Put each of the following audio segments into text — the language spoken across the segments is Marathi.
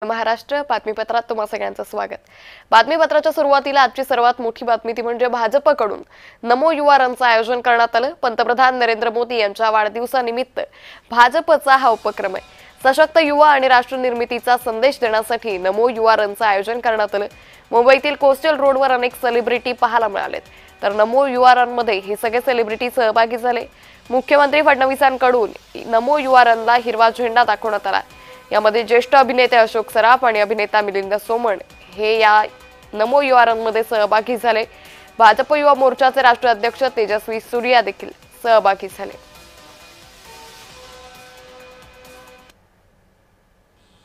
महाराष्ट्र बातमीपत्रात तुम्हा सगळ्यांचं स्वागत। बातमीपत्राच्या सुरुवातीला आजची सर्वात मोठी बातमी ती म्हणजे भाजपकडून नमो युवा रनचं आयोजन करण्यात आलं। पंतप्रधान नरेंद्र मोदी यांच्या वाढदिवसानिमित्त भाजपचा हा उपक्रम आहे। सशक्त युवा आणि राष्ट्र निर्मितीचा संदेश देण्यासाठी नमो युवा रनचं आयोजन करण्यात आलं। मुंबईतील कोस्टल रोडवर अनेक सेलिब्रिटी पाहायला मिळालेत, तर नमो युवा रनमध्ये हे सगळे सेलिब्रिटी सहभागी झाले। मुख्यमंत्री फडणवीसांकडून नमो युवा रनला हिरवा झेंडा दाखवण्यात आला। यामध्ये ज्येष्ठ अभिनेते अशोक सराफ आणि अभिनेता मिलिंद सोमण हे या नमो युवा रनमध्ये सहभागी झाले। भाजप युवा मोर्चाचे राष्ट्रीय अध्यक्ष तेजस्वी सूर्या देखील सहभागी झाले।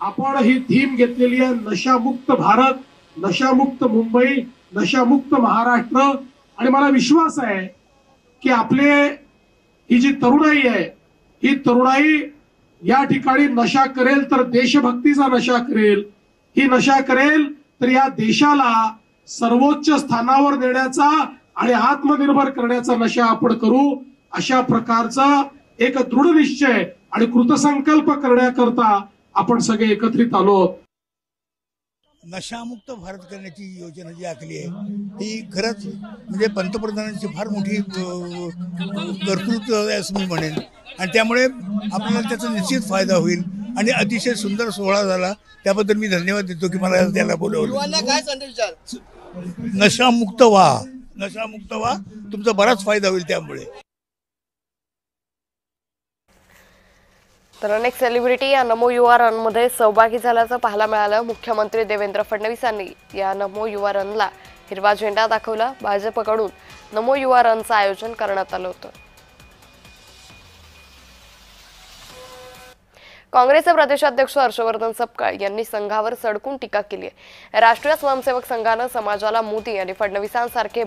आपण ही थीम घेतलेली आहे, नशामुक्त भारत, नशामुक्त मुंबई, नशामुक्त महाराष्ट्र। आणि मला विश्वास आहे की आपले ही जी तरुणाई आहे, ही तरुणाई या ठिकाणी नशा करेल तर देशभक्तीचा नशा करेल। ही नशा करेल तर या देशाला सर्वोच्च स्थानावर नेण्याचा आणि आत्मनिर्भर करण्याचा नशा आपण करू। अशा प्रकारचा एक दृढ निश्चय आणि कृतसंकल्प करण्याकरता आपण सगळे एकत्रित आलो। नशामुक्त भारत करण्याची योजना जी आखली आहे ती खरंच म्हणजे पंतप्रधानांची फार मोठी कर्तृत्व आहे असं मी म्हणेन। आणि त्यामुळे आपल्याला त्याचा निश्चित फायदा होईल आणि अतिशय सुंदर सोहळा झाला, त्याबद्दल मी धन्यवाद देतो की मला त्याला बोलवलं। काय संदेश द्याल? नशामुक्त व्हा, नशामुक्त व्हा, तुमचा बराच फायदा होईल त्यामुळे। तर अनेक सेलिब्रिटी या नमो युवा रनमध्ये सहभागी झाल्याचं पाहायला मिळालं। मुख्यमंत्री देवेंद्र फडणवीसांनी या नमो युवा रनला हिरवा झेंडा दाखवला। भाजपकडून नमो युवा रनचं आयोजन करण्यात आलं होतं। काँग्रेसचे प्रदेशाध्यक्ष हर्षवर्धन सपकाळ यांनी संघावर सडकून टीका केली आहे। राष्ट्रीय स्वयंसेवक संघानं समाजाला मोदी आणि फडणवीसांसारखे